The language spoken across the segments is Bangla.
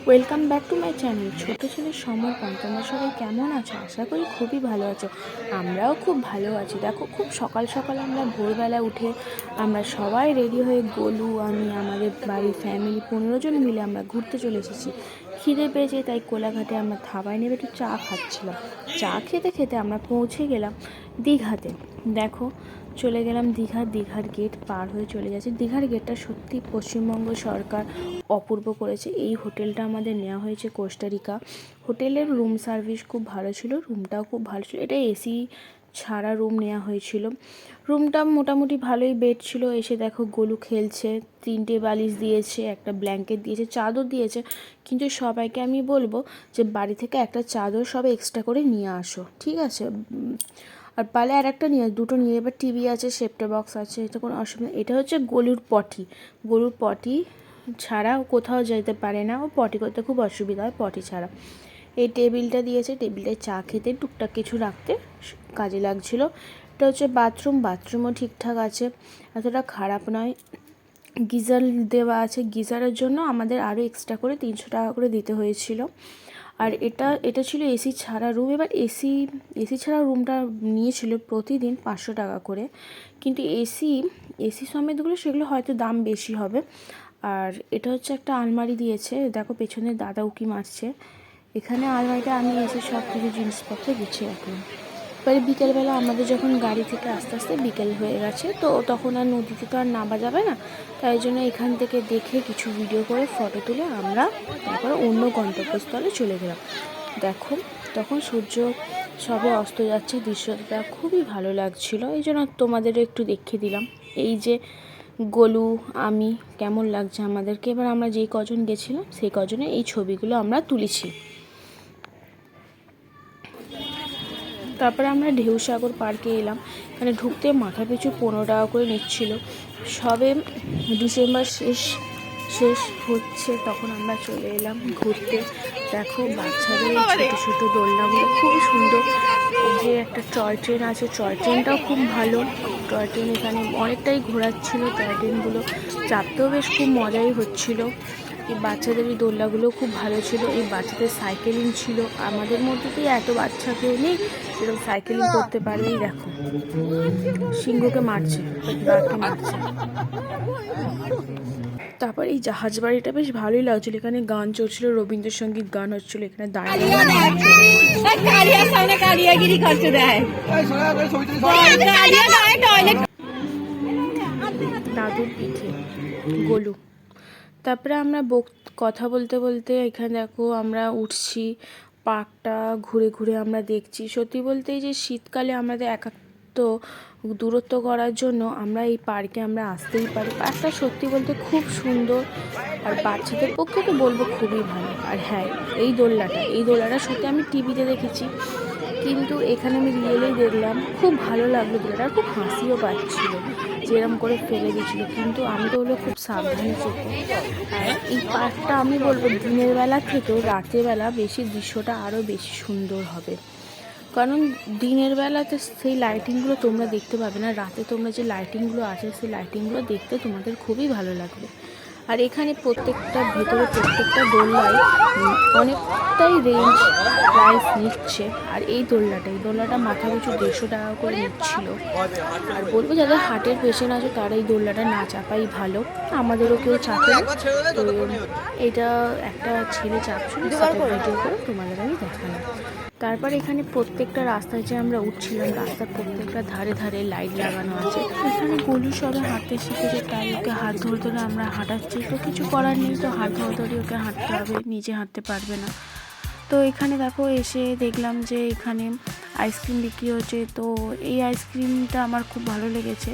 Welcome back to my channel ছোটো ছেলের সমর্পণ। তোমরা সবাই কেমন আছো? আশা করি খুবই ভালো আছো। আমরাও খুব ভালো আছি। দেখো, খুব সকাল সকাল আমরা ভোরবেলা উঠে আমরা সবাই রেডি হয়ে গোলু, আমি, আমাদের বাড়ির ফ্যামিলি 15 জন মিলে আমরা ঘুরতে চলে এসেছি। খিদে পেয়েছে, তাই কোলাঘাটে আমরা ধাবায় নেবে একটু চা খাচ্ছিলাম। চা খেতে খেতে আমরা পৌঁছে গেলাম দীঘাতে। দেখো, চলে গেলাম দীঘার গেট পার হয়ে চলে যাচ্ছে। দীঘার গেটটা সত্যি পশ্চিমবঙ্গ সরকার অপূর্ব করেছে। এই হোটেলটা আমাদের নেওয়া হয়েছে কোস্টারিকা। হোটেলের রুম সার্ভিস খুব ভালো ছিল, রুমটাও খুব ভালো ছিল। এটা এসি ছাড়া রুম নেওয়া হয়েছিল। রুমটা মোটামুটি ভালোই, বেড ছিল। এসে দেখো গোলু খেলছে, 3টে বালিশ দিয়েছে, একটা ব্ল্যাঙ্কেট দিয়েছে, চাদর দিয়েছে। কিন্তু সবাইকে আমি বলবো যে বাড়ি থেকে একটা চাদর সব এক্সট্রা করে নিয়ে আসো, ঠিক আছে? আর পালে আর একটা নিয়ে, দুটো নিয়ে। এবার টিভি আছে, সেপ্টে বক্স আছে, এটা কোনো অসুবিধা। এটা হচ্ছে গরুর পটি ছাড়া ও কোথাও যেতে পারে না, ও পটি করতে খুব অসুবিধা হয় পটি ছাড়া। এই টেবিলটা দিয়েছে, টেবিলটায় চা খেতে টুকটাক কিছু রাখতে কাজে লাগছিল। এটা হচ্ছে বাথরুমও ঠিকঠাক আছে, এতটা খারাপ নয়। গিজার দেওয়া আছে, গিজারের জন্য আমাদের আরও এক্সট্রা করে 300 টাকা করে দিতে হয়েছিল। আর এটা ছিল এসি ছাড়া রুম। এবার এসি ছাড়া রুমটা নিয়েছিল প্রতিদিন 500 টাকা করে, কিন্তু এসি সমেতগুলো সেগুলো হয়তো দাম বেশি হবে। আর এটা হচ্ছে একটা আলমারি দিয়েছে, দেখো পেছনে দাদা উকি মারছে। এখানে আলমারিটা আমি এসে সব কিছু জিনিসপত্র গুছিয়ে রাখলাম। এবারে বিকেলবেলা আমাদের যখন গাড়ি থেকে আস্তে আস্তে বিকেল হয়ে গেছে, তো তখন আর নদীতে তো আর নামা যাবে না, তাই জন্য এখান থেকে দেখে কিছু ভিডিও করে ফটো তুলে আমরা তারপরে অন্য গন্তব্যস্থলে চলে গেলাম। দেখো, তখন সূর্য সবে অস্ত যাচ্ছে, দৃশ্যটা খুবই ভালো লাগছিল, এই জন্য তোমাদেরও একটু দেখিয়ে দিলাম। এই যে গোলু, আমি, কেমন লাগছে আমাদেরকে। এবার আমরা যেই কজন গেছিলাম সেই কজনে এই ছবিগুলো আমরা তুলেছি। তারপরে আমরা ঢেউসাগর পার্কে এলাম। এখানে ঢুকতে মাথাপিছু 15 টাকা করে নিচ্ছিল। সবে ডিসেম্বর শেষ হচ্ছে, তখন আমরা চলে এলাম ঘুরতে। দেখো, বাচ্চাদের ছোটো ছোটো দোলনাগুলো খুবই সুন্দর। যে একটা টয় ট্রেন আছে, টয় ট্রেনটাও খুব ভালো। টয় ট্রেন এখানে অনেকটাই ঘোরাচ্ছিল, টয় ট্রেনগুলো চাপতেও বেশ খুব মজাই হচ্ছিল। এই বাচ্চাদের এই দোলনাগুলো খুব ভালো ছিল। এই বাচ্চাদের সাইকেলিং ছিল, আমাদের মধ্যে তো এত বাচ্চা কেউ নেই যেরকম সাইকেলিং করতে পারবে। এই দেখো, সিংহকে মারছে, বাঘকে মারছে। তারপর এই জাহাজ বাড়িটা বেশ ভালোই লাগছিল। এখানে গান চলছিল, রবীন্দ্রসঙ্গীত গান হচ্ছিল। এখানে দাঁড়িয়ে দাদুর পিঠে গোলু। তারপরে আমরা কথা বলতে বলতে এখানে দেখো আমরা উঠছি, পার্কটা ঘুরে ঘুরে আমরা দেখছি। সত্যি বলতে এই যে শীতকালে আমাদের একান্ত দূরত্ব করার জন্য আমরা এই পার্কে আমরা আসতেই পারি। পার্কটা সত্যি বলতে খুব সুন্দর, আর বাচ্চাদের পক্ষে তো বলবো খুবই ভালো। আর হ্যাঁ, এই দোলনাটা সত্যি আমি টিভিতে দেখেছি, কিন্তু এখানে আমি রিয়েলেই দেখলাম, খুব ভালো লাগলো। দোলনাটা খুব হাসিও পাচ্ছিল, যেরম করে ফেলে দিয়েছিল, কিন্তু আমি তো হলো খুব সাবধানে চেপে। আর এই পার্কটা আমি বলবো দিনের বেলা থেকেও রাতের বেলা বেশি দৃশ্যটা আরও বেশি সুন্দর হবে। কারণ দিনের বেলাতে সেই লাইটিংগুলো তোমরা দেখতে পাবে না, রাতে তোমরা যে লাইটিংগুলো আছে সেই লাইটিংগুলো দেখতে তোমাদের খুবই ভালো লাগবে। আর এখানে ভেতরে প্রত্যেকটা দোলনায় অনেকটাই রেঞ্জ প্রাইস নিচ্ছে। আর এই দোলনাটা মাথা পিছু 150 টাকা করে নিচ্ছিল। আর বলবো যাদের হার্টের পেশেন্ট আছে তারা এই দোলনাটা না চাপাই ভালো, আমাদেরও কেউ চাপে। তো এটা একটা ছেলে চাপছিল, ভিডিও করে তোমাদের আমি দেখালাম। তারপর এখানে প্রত্যেকটা রাস্তায় যে আমরা উঠছিলাম, রাস্তার প্রত্যেকটা ধারে ধারে লাইট লাগানো আছে। এখানে গোলু সবে হাঁটতে শিখেছে, তাই ওকে হাত ধরে ধরে আমরা হাঁটাচ্ছি। তো কিছু করার নেই, তো হাত ধরে ধরে ওকে হাঁটতে হবে, নিজে হাঁটতে পারবে না। তো এখানে দেখো এসে দেখলাম যে এখানে আইসক্রিম বিক্রি হচ্ছে। তো এই আইসক্রিমটা আমার খুব ভালো লেগেছে।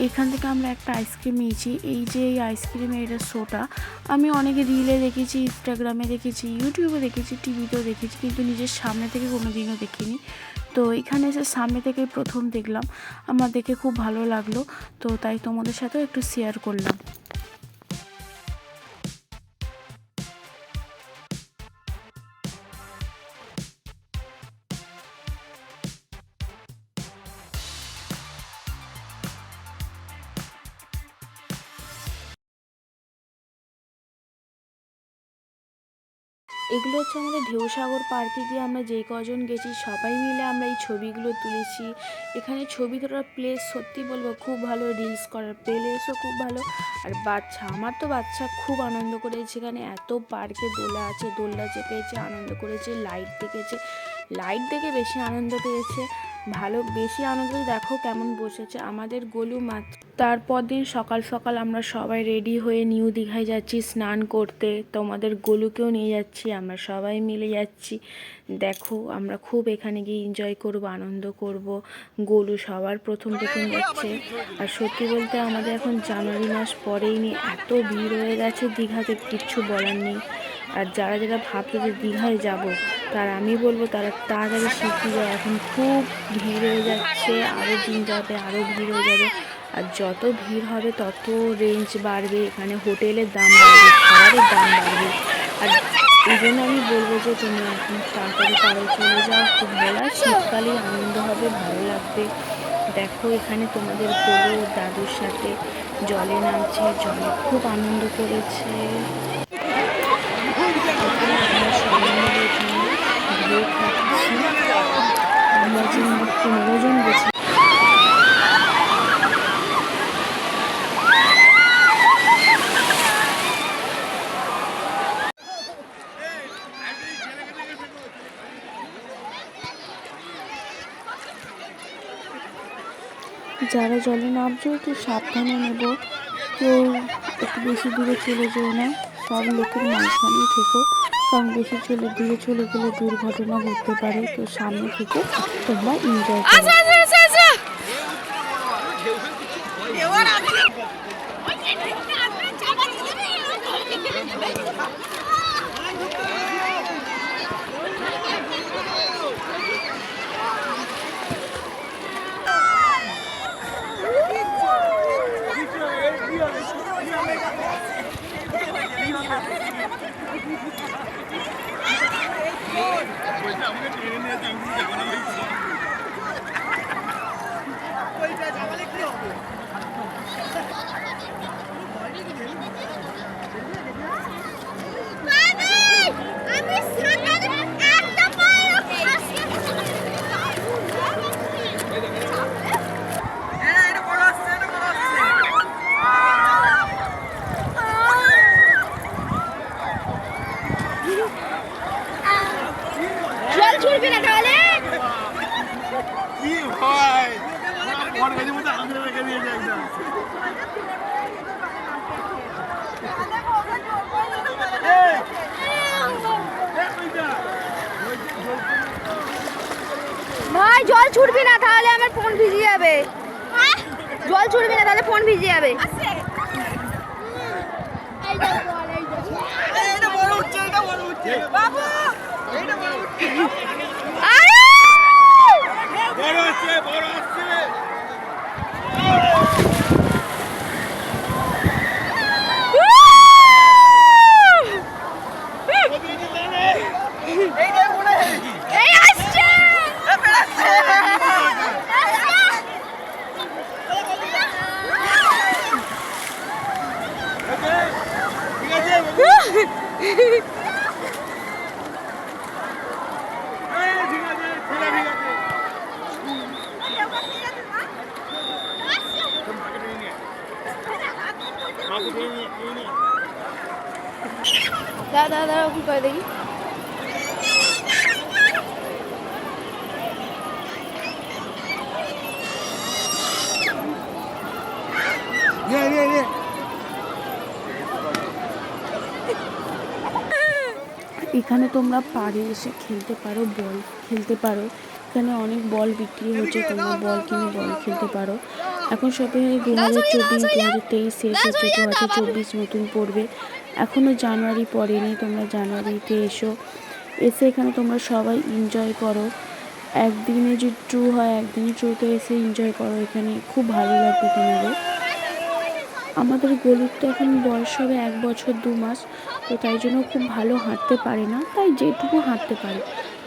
এইখান থেকে আমরা একটা আইসক্রিম নিয়েছি। এই যে এই আইসক্রিমের এটা শোটা আমি অনেকে রিলে দেখেছি, ইনস্টাগ্রামে দেখেছি, ইউটিউবে দেখেছি, টিভিতেও দেখেছি, কিন্তু নিজের সামনে থেকে কোনো দিনও দেখিনি। তো এখানে এসে সামনে থেকে প্রথম দেখলাম, আমার দেখে খুব ভালো লাগলো। তো তাই তোমাদের সাথেও একটু শেয়ার করলাম। এগুলো হচ্ছে আমাদের ঢেউসাগর পার্কে গিয়ে আমরা যেই কজন গেছি সবাই মিলে আমরা এই ছবিগুলো তুলেছি। এখানে ছবি তোলার প্লেস সত্যি বলবো খুব ভালো, রিলস করার প্লেসও খুব ভালো। আর আমার তো বাচ্চা খুব আনন্দ করেছে। এখানে এত পার্কে দোলা আছে, দোলনা চেপেছে, আনন্দ করেছে, লাইট দেখেছে, লাইট দেখে বেশি আনন্দ পেয়েছে। বেশি আনন্দ দেখো কেমন বসেছে আমাদের গোলু মাত্র। তারপর দিন সকাল সকাল আমরা সবাই রেডি হয়ে নিউ দীঘায় যাচ্ছি স্নান করতে। তোমাদের গোলুকেও নিয়ে যাচ্ছি, আমরা সবাই মিলে যাচ্ছি। দেখো আমরা খুব এখানে গিয়ে এনজয় করব, আনন্দ করব। গোলু সবার প্রথম যাচ্ছে। আর সত্যি বলতে আমাদের এখন জানুয়ারি মাস পরেই নি, এত ভিড় হয়ে গেছে দীঘাতে কিচ্ছু বলার নেই। আর যারা যারা ভাবছে যে দীঘায় যাব, তার আমি বলবো তারা তাড়াতাড়ি শিখে যায়। এখন খুব ভিড় হয়ে যাচ্ছে, আরও দিন যাবে আরও ভিড় হয়ে যাবে। আর যত ভিড় হবে তত রেঞ্জ বাড়বে, এখানে হোটেলের দাম বাড়বে, খাবারের দাম বাড়বে। আর এই জন্য আমি বলবো যে তুমি এখন তাড়াতাড়ি চলে যাও, খুব ভালো। শীতকালেই আনন্দ হবে, ভালো লাগবে। দেখো এখানে তোমাদের গোলু দাদুর সাথে জলে নামছে, জলে খুব আনন্দ করেছে। আমরা যে 15 জন গেছি। যারা জলে নামছো একটু সাবধানে নেব, কেউ একটু বেশি দূরে চলে যেও না, সব লোকের মাঝখানেই থেকো, কারণ বেশি দূরে চলে গেলে দুর্ঘটনা ঘটতে পারে। তো সামনে থেকে তোমরা এনজয় করো। ভাই জল ছুটবি না, তাহলে আমার ফোন ভিজে যাবে। জল ছুটবি না, তাহলে ফোন ভিজে যাবে। দাদা কি করে দেখি। এখানে তোমরা পাড়ে এসে খেলতে পারো, বল খেলতে পারো। এখানে অনেক বল বিক্রি হচ্ছে, তোমরা বল কিনে বল খেলতে পারো। এখন সবে 2024 2023 শেষ হচ্ছে, 2024 নতুন পড়বে। এখনও জানুয়ারি পড়েনি, তোমরা জানুয়ারিতে এসে এখানে তোমরা সবাই এনজয় করো। একদিনে যে ট্যুর হয়, একদিনে ট্যুরতে এসে এনজয় করো, এখানে খুব ভালো লাগবে তোমাদের। আমাদের গলুর তো এখন বয়স হবে 1 বছর 2 মাস, তো তাই জন্য খুব ভালো হাঁটতে পারে না, তাই যেটুকু হাঁটতে পারে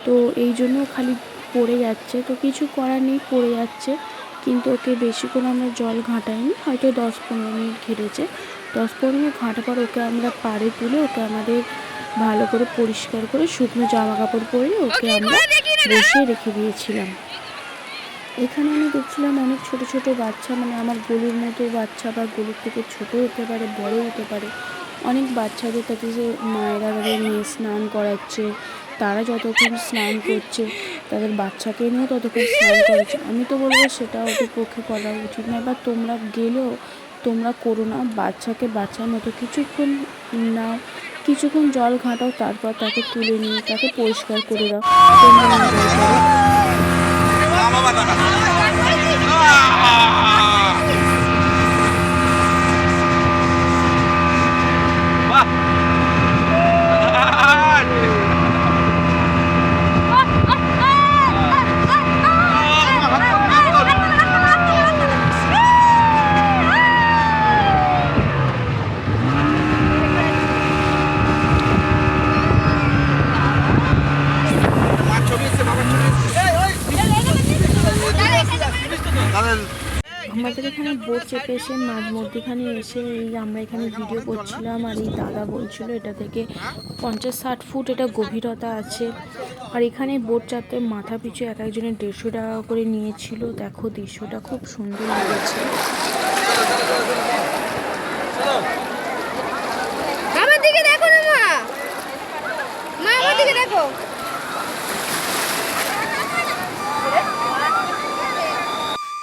তো এই জন্য খালি পড়ে যাচ্ছে। তো কিছু করার নেই, পড়ে যাচ্ছে, কিন্তু ওকে বেশিক্ষণ আমরা জল ঘাঁটাইনি, হয়তো 10-15 মিনিট ঘেটেছে। 10-15 মিনিট ঘাঁটার পর ওকে আমরা পাড়ে তুলে ওকে আমাদের ভালো করে পরিষ্কার করে শুকনো জামা কাপড় পরে ওকে আমরা বসিয়ে রেখে দিয়েছিলাম। এখানে আমি দেখছিলাম অনেক ছোট ছোট বাচ্চা, মানে আমার গলুর মতো বাচ্চা বা গলুর থেকে ছোট হতে পারে, বড় হতে পারে, অনেক বাচ্চাদের তাতে যে মায়েরা তাদের নিয়ে স্নান করাচ্ছে, তারা যতক্ষণ স্নান করছে তাদের বাচ্চাকে নিয়েও ততক্ষণ স্নান করাচ্ছে। আমি তো বলবো সেটা ওদের পক্ষে করা উচিত না, বা তোমরা গেলেও তোমরা করো না। বাচ্চাকে বাচ্চার মতো কিছুক্ষণ নাও, কিছুক্ষণ জল ঘাঁটাও, তারপর তাকে তুলে নিয়ে তাকে পরিষ্কার করে দাও, তোমরা এনজয় করো। আমাদের এখানে বোট চেপে এসে মাঝ মধ্যখানে এসে এই আমরা এখানে ভিডিও করছিলাম, আর এই দাদা বলছিল এটা থেকে 50-60 ফুট এটা গভীরতা আছে। আর এখানে বোট চাপতে মাথা পিছু এক একজনের 150 টাকা করে নিয়েছিল। দেখো দৃশ্যটা খুব সুন্দর লেগেছে। আমার দিকে দেখো না মা, মা আমার দিকে দেখো।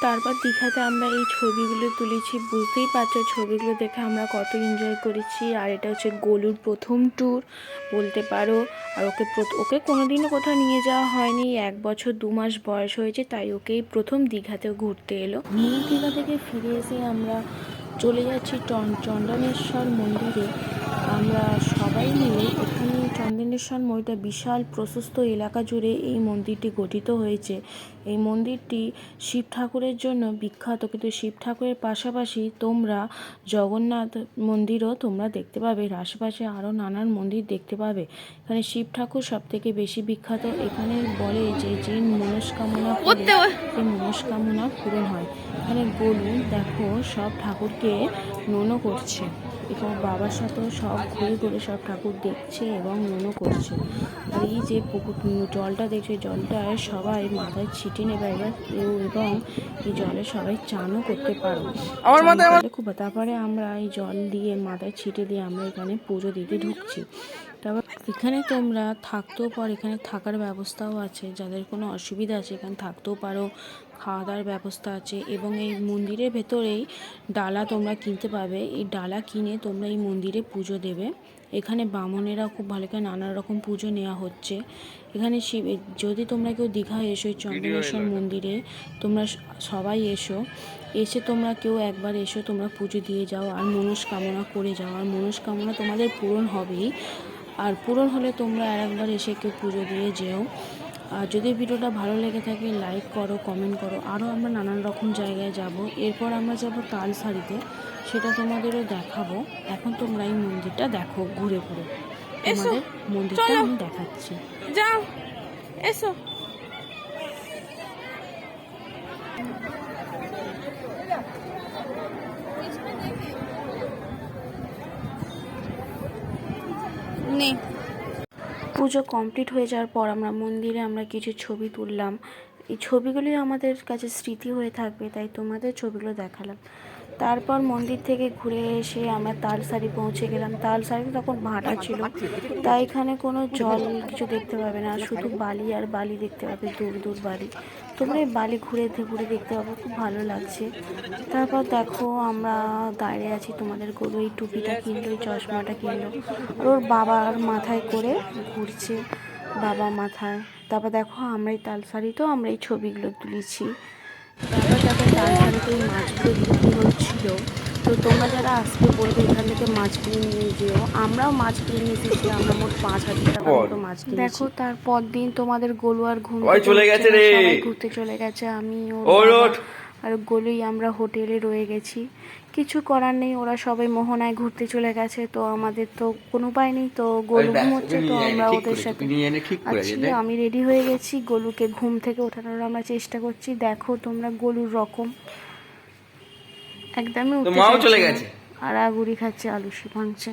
তারপর দীঘাতে আমরা এই ছবিগুলো তুলেছি, বুঝতেই পারছো ছবিগুলো দেখে আমরা কত এনজয় করেছি। আর এটা হচ্ছে গোলুর প্রথম ট্যুর বলতে পারো। আর ওকে কোনোদিনও কোথাও নিয়ে যাওয়া হয়নি, 1 বছর 2 মাস বয়স হয়েছে, তাই ওকেই প্রথম দীঘাতেও ঘুরতে এলো। নিউ দীঘা থেকে ফিরে এসে আমরা চলে যাচ্ছি চন্দনেশ্বর মন্দিরে। আমরা সবাই মিলে এখানে চন্দনেশ্বর মন্দিরটা বিশাল প্রশস্ত এলাকা জুড়ে এই মন্দিরটি গঠিত হয়েছে। এই মন্দিরটি শিব ঠাকুরের জন্য বিখ্যাত, কিন্তু শিব ঠাকুরের পাশাপাশি তোমরা জগন্নাথ মন্দিরও তোমরা দেখতে পাবে, আশেপাশে আরও নানান মন্দির দেখতে পাবে। এখানে শিব ঠাকুর সব থেকে বেশি বিখ্যাত। এখানে বলে যে মনস্কামনা করে সেই মনস্কামনা পূরণ হয়। এখানে গোলু দেখো সব ঠাকুরকে ননো করছে, এখানে বাবার সাথেও সব ঘুরে ঘুরে সব ঠাকুর দেখছে এবং ননো করছে। আর এই যে পুকুর জলটা দেখছে, জলটায় সবাই মাথায় ছিটে নেবে এবার, এবং এই জলে সবাই চানও করতে পারো, খুব। তারপরে আমরা এই জল দিয়ে মাথায় ছিটে দিয়ে আমরা এখানে পুজো দিতে ঢুকছি। তারপর এখানে তোমরা থাকতেও পারো, এখানে থাকার ব্যবস্থাও আছে, যাদের কোনো অসুবিধা আছে এখানে থাকতেও পারো, খাওয়া দাওয়ার ব্যবস্থা আছে। এবং এই মন্দিরের ভেতরেই ডালা তোমরা কিনতে পাবে, এই ডালা কিনে তোমরা এই মন্দিরে পুজো দেবে। এখানে বামনেরা খুব ভালো করে নানা রকম পুজো নেওয়া হচ্ছে। এখানে যদি তোমরা কেউ দীঘা এসো চন্দনেশ্বর মন্দিরে, তোমরা সবাই এসে তোমরা কেউ একবার এসো, তোমরা পুজো দিয়ে যাও আর মনস্কামনা করে যাও, আর মনস্কামনা তোমাদের পূরণ হবেই। আর পূরণ হলে তোমরা আরেকবার এসে কেউ পুজো দিয়ে যেও। আর যদি ভিডিওটা ভালো লেগে থাকে লাইক করো, কমেন্ট করো। আরও আমরা নানান রকম জায়গায় যাব। এরপর আমরা যাব তালসারিতে, সেটা তোমাদেরও দেখাবো। এখন তোমরা এই মন্দিরটা দেখো ঘুরে ঘুরে, তোমাদের মন্দিরটা আমি দেখাচ্ছি। যাও এসো। পুজো কমপ্লিট হয়ে যাওয়ার পর আমরা মন্দিরে কিছু ছবি তুললাম। এই ছবিগুলি আমাদের কাছে স্মৃতি হয়ে থাকবে, তাই তোমাদের ছবিগুলো দেখালাম। তারপর মন্দির থেকে ঘুরে এসে আমরা তালসারি পৌঁছে গেলাম। তালসারিতে তখন ভাটা ছিল, তাই এখানে কোনো জল কিছু দেখতে পাবে না, শুধু বালি আর বালি দেখতে পাবে, দূর দূর বালি। তোমরা এই বালি ঘুরে ঘুরে দেখতে পাবো, খুব ভালো লাগছে। তারপর দেখো আমরা দাঁড়িয়ে আছি, তোমাদের গরু এই টুপিটা কিনলো, এই চশমাটা কিনলো, আর ওর বাবার মাথায় করে ঘুরছে, বাবা মাথায়। তারপর দেখো আমরা এই তালসারিতেও আমরা এই ছবিগুলো তুলেছি। তারপর তালসারিতে এই মাছগুলো বিক্রি হচ্ছিল, তো তোমরা যারা আসবে বলবে এখান থেকে মাছ কিনে নিয়ে যেও। আমরাও মাছ কিনে নিয়ে এসেছি, আমরা মোট 5,000 টাকার মতো মাছ কিনেছি। দেখো তারপর দিন তোমাদের গোলু আর চলে গেছে রে, সবাই ঘুরতে চলে গেছে, আমি আর গোলুই আমরা হোটেলে রয়ে গেছি। কিছু করার নেই, ওরা সবাই মোহনায় ঘুরতে চলে গেছে, তো আমাদের তো কোনো উপায় নেই। তো গোলু ঘুমোচ্ছে, তো আমরা ওদের সাথে আছি। আমি রেডি হয়ে গেছি, গোলুকে ঘুম থেকে ওঠানোর আমরা চেষ্টা করছি। দেখো তোমরা গোলুর রকম একদমই উঠতে চলে গেছে, আর আগুড়ি খাচ্ছে, আলু ভাঙছে।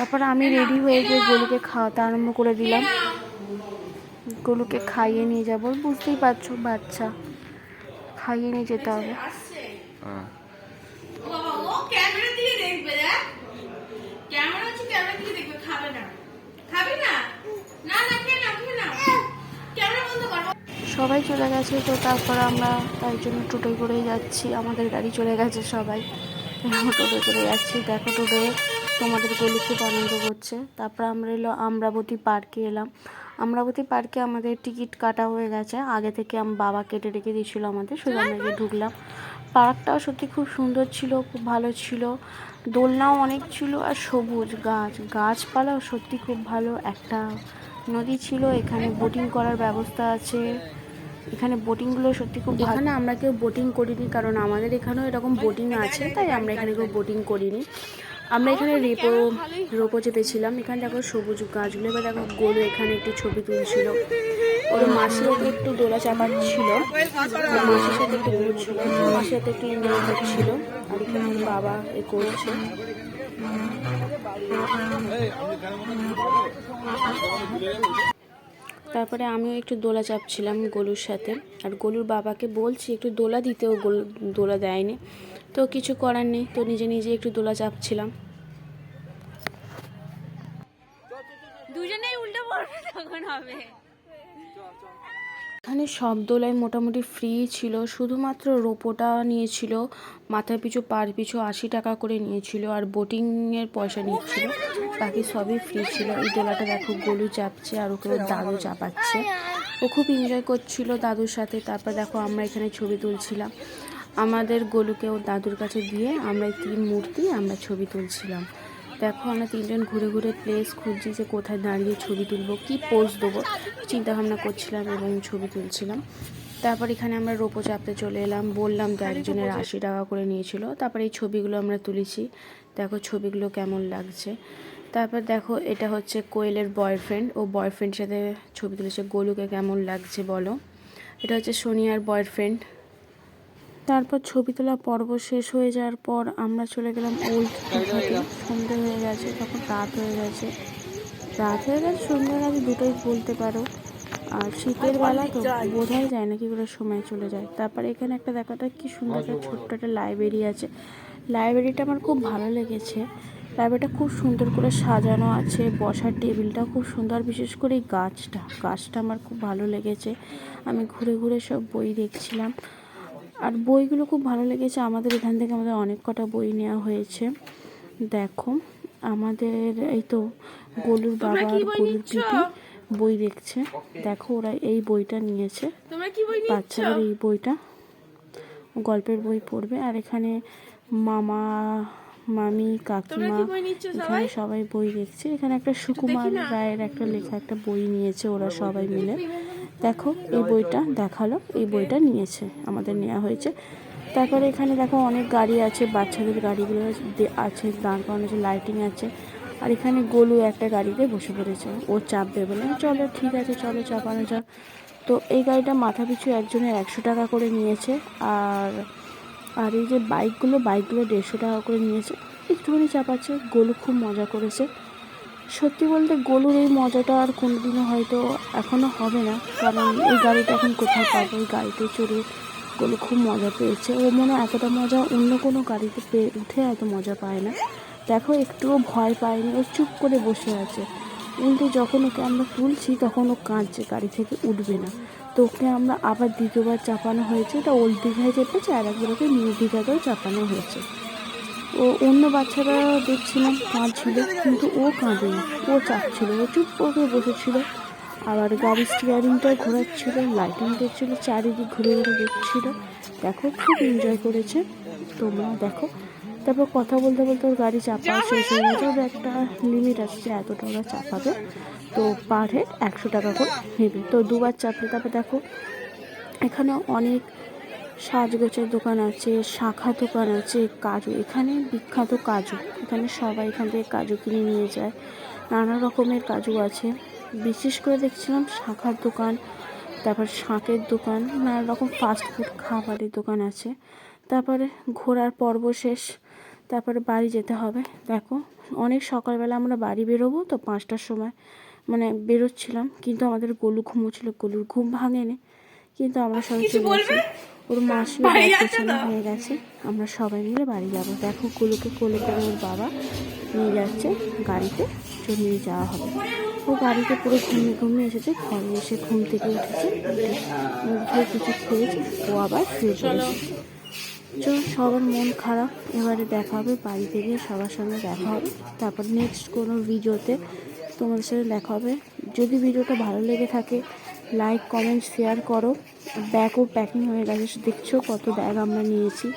তারপর আমি রেডি হয়ে গিয়ে গোলুকে খাওয়াতে আরম্ভ করে দিলাম। গোলুকে খাইয়ে নিয়ে যাবো, বুঝতেই পারছো বাচ্চা, খাইয়ে নিয়ে যেতে হবে। সবাই চলে গেছে, তো তারপর আমরা তাই জন্য টোটোয় করেই যাচ্ছি। আমাদের গাড়ি চলে গেছে, সবাই টোটো করে যাচ্ছি। দেখো টোটোয় তোমাদের গলু খুব আনন্দ করছে। তারপর আমরা আমরাবতী পার্কে এলাম। আমরাবতী পার্কে আমাদের টিকিট কাটা হয়ে গেছে আগে থেকে, বাবা কেটে রেখে দিয়েছিলো আমাদের, শুধু আমরা গিয়ে ঢুকলাম। পার্কটাও সত্যি খুব সুন্দর ছিল, খুব ভালো ছিল, দোলনাও অনেক ছিল, আর সবুজ গাছপালাও সত্যি খুব ভালো। একটা নদী ছিল, এখানে বোটিং করার ব্যবস্থা আছে। এখানে বোটিংগুলো সত্যি খুব ভালো। এখানে আমরা কেউ বোটিং করিনি, কারণ আমাদের এখানেও এরকম বোটিং আছে, তাই আমরা এখানে কেউ বোটিং করিনি। আমরা এখানে রোপো চেপেছিলাম। এখানে দেখো সবুজ গাছগুলো। এবার দেখো গোলু এখানে একটু ছবি তুলছিল, ওর মাসির ওকে একটু দোলা চাপাচ্ছিল, মাসির সাথে একটু ঘুরছিল, মাসির সাথে একটু এনজয় করছিল। আর এখানে ওর বাবা এ করছে। তারপরে আমিও একটু দোলা চাপছিলাম গোলুর সাথে, আর গোলুর বাবাকে বলছি একটু দোলা দিতে, ও দোলা দেয়নি, তো কিছু করার নেই, তো নিজে নিজে একটু দোলা চাপছিলাম। দুজনেই উল্টো পড়বে তখন হবে। এখানে সব দোলাই মোটামুটি ফ্রি ছিল, শুধুমাত্র রোপোটা নিয়েছিল মাথা পিছু পার পিছু 80 টাকা করে নিয়েছিল, আর বোটিংয়ের পয়সা নিচ্ছিল, বাকি সবই ফ্রি ছিল। এই দোলাটা দেখো গোলু চাপছে, আর ওকে ওর দাদু চাপাচ্ছে, ও খুব এনজয় করছিল দাদুর সাথে। তারপর দেখো আমরা এখানে ছবি তুলছিলাম, আমাদের গোলুকে ওর দাদুর কাছে দিয়ে আমরা এই 3 মূর্তি আমরা ছবি তুলছিলাম। দেখো আমরা 3 জন ঘুরে ঘুরে প্লেস খুঁজছি যে কোথায় দাঁড়িয়ে ছবি তুলবো, কি পোজ দেবো, চিন্তাভাবনা করছিলাম এবং ছবি তুলছিলাম। তারপর এখানে আমরা রোপো চাপতে চলে এলাম, বললাম তো একজনের 80 টাকা করে নিয়েছিল। তারপর এই ছবিগুলো আমরা তুলেছি, দেখো ছবিগুলো কেমন লাগছে। তারপর দেখো এটা হচ্ছে কোয়েলের বয়ফ্রেন্ড, ও বয়ফ্রেন্ডের সাথে ছবি তুলেছে। গোলুকে কেমন লাগছে বলো। এটা হচ্ছে সোনিয়ার বয়ফ্রেন্ড। তারপর ছবি তোলা পর্ব শেষ হয়ে যাওয়ার পর আমরা চলে গেলাম ওল্ড দীঘাতে। সন্ধ্যে হয়ে গেছে, তখন রাত হয়ে গেছে, সন্ধ্যে হয়ে গেছে, দুটোই বলতে পারো। আর শীতের বেলা তো বোঝাই যায় না কি করে সময় চলে যায়। তারপরে এখানে একটা দেখাটা কি সুন্দর একটা ছোট্ট একটা লাইব্রেরি আছে, লাইব্রেরিটা আমার খুব ভালো লেগেছে। লাইব্রেরিটা খুব সুন্দর করে সাজানো আছে, বসার টেবিলটা খুব সুন্দর, বিশেষ করে এই গাছটা আমার খুব ভালো লেগেছে। আমি ঘুরে ঘুরে সব বই দেখছিলাম, আর বইগুলো খুব ভালো লেগেছে। আমাদের এখান থেকে আমাদের অনেক কটা বই নেওয়া হয়েছে। দেখো আমাদের এই তো গোলুর বাবা আর গোলুর পিপি বই দেখছে। দেখো ওরা এই বইটা নিয়েছে, বাচ্চাদের এই বইটা, গল্পের বই পড়বে। আর এখানে মামা মামি কাকিমা এখানে সবাই বই দেখছে। এখানে একটা সুকুমার রায়ের একটা লেখা একটা বই নিয়েছে ওরা সবাই মিলে। দেখো এই বইটা দেখালো, এই বইটা নিয়েছে, আমাদের নেওয়া হয়েছে। তারপরে এখানে দেখো অনেক গাড়ি আছে, বাচ্চাদের গাড়িগুলো আছে, দাঁড় করানো আছে, লাইটিং আছে। আর এখানে গোলু একটা গাড়িতে বসে পড়েছে, ও চাপবে বলে। চলো ঠিক আছে, চলো চাপানো যাক। তো এই গাড়িটা মাথা পিছু একজনের 100 টাকা করে নিয়েছে, আর এই যে বাইকগুলো 150 টাকা করে নিয়েছে। একটুখানি চাপাচ্ছে, গোলু খুব মজা করেছে। সত্যি বলতে গোলুর এই মজাটা আর কোনোদিনও হয়তো এখনও হবে না, কারণ এই গাড়িটা এখন কোথায় পাবো। এই গাড়িতে চড়ে গোলু খুব মজা পেয়েছে, ও মনে হয় এতটা মজা অন্য কোনো গাড়িতে উঠে এত মজা পায় না। দেখো একটুও ভয় পায়নি, ও চুপ করে বসে আছে। কিন্তু যখন ওকে আমরা তুলছি তখন ও কাঁদছে, গাড়ি থেকে উঠবে না। তো ওকে আমরা আবার দ্বিতীয়বার চাপানো হয়েছে, এটা ওল্ড দীঘায় চেপেছে, আর একবার ওকে নিউ দীঘাতেও চাপানো হয়েছে। ও অন্য বাচ্চারা দেখছিলাম কাঁদছিল, কিন্তু ও কাঁদেনি, ও চাপছিল, ও চুপ করে বসেছিল। আবার গাড়ির স্টিয়ারিংটাও ঘোরাচ্ছিল, লাইটিং দেখছিল, চারিদিক ঘুরে ঘুরে দেখছিল। দেখো খুব এনজয় করেছে, তোমরা দেখো। তারপর কথা বলতে বলতে ওর গাড়ি চাপা শেষ হয়ে গেছে। ওর একটা লিমিট আছে যে এতটা ওরা চাপাবে, তো পার হেড 100 টাকা করে নেবে, তো দুবার চাপলে। তারপর দেখো এখানে অনেক সাজগোজের দোকান আছে, শাখা দোকান আছে, কাজু, এখানে বিখ্যাত কাজু, এখানে সবাই এখান থেকে কাজু কিনে নিয়ে যায়। নানা রকমের কাজু আছে, বিশেষ করে দেখছিলাম শাখার দোকান, তারপর শাঁকের দোকান, নানা রকম ফাস্টফুড খাবারের দোকান আছে। তারপরে ঘোরার পর্ব শেষ, তারপরে বাড়ি যেতে হবে। দেখো অনেক সকালবেলা আমরা বাড়ি বেরোবো তো 5টার সময় মানে বেরোচ্ছিলাম, কিন্তু আমাদের গোলু ঘুমোচ্ছিল, গোলুর ঘুম ভাঙেনি, কিন্তু আমরা সবাই চলে গেছি। ওর মাসিও ব্যাগ গোছানো হয়ে গেছে, আমরা সবাই মিলে বাড়ি যাব। দেখো গোলুকে কোলে করে ওর বাবা নিয়ে যাচ্ছে, গাড়িতে নিয়ে যাওয়া হবে। ও গাড়িতে পুরো ঘুমিয়ে ঘুমিয়ে এসেছে, ঘরে এসে ঘুম থেকে উঠেছে, উঠে মুখ ধুয়ে কিছু খেয়েছে, ও আবার শুয়ে পড়েছে। চল, সবার মন খারাপ, এবারে দেখা হবে বাড়িতে গিয়ে, সবার সঙ্গে দেখা হবে। তারপর নেক্সট কোনো ভিডিওতে তোমাদের সাথে দেখা হবে। যদি ভিডিওটা ভালো লেগে থাকে লাইক কমেন্ট শেয়ার করো। ব্যাগও প্যাকিং হয়ে গেছে, দেখছো কত ব্যাগ আমরা নিয়েছি।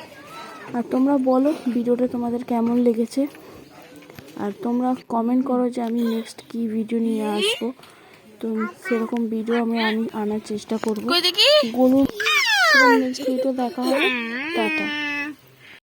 আর তোমরা বলো ভিডিওটা তোমাদের কেমন লেগেছে, আর তোমরা কমেন্ট করো যে আমি নেক্সট কী ভিডিও নিয়ে আসবো। তো সেরকম ভিডিও আমি আনার চেষ্টা করবো। গোলু নেক্সট ভিডিও দেখা হবে। টাটা।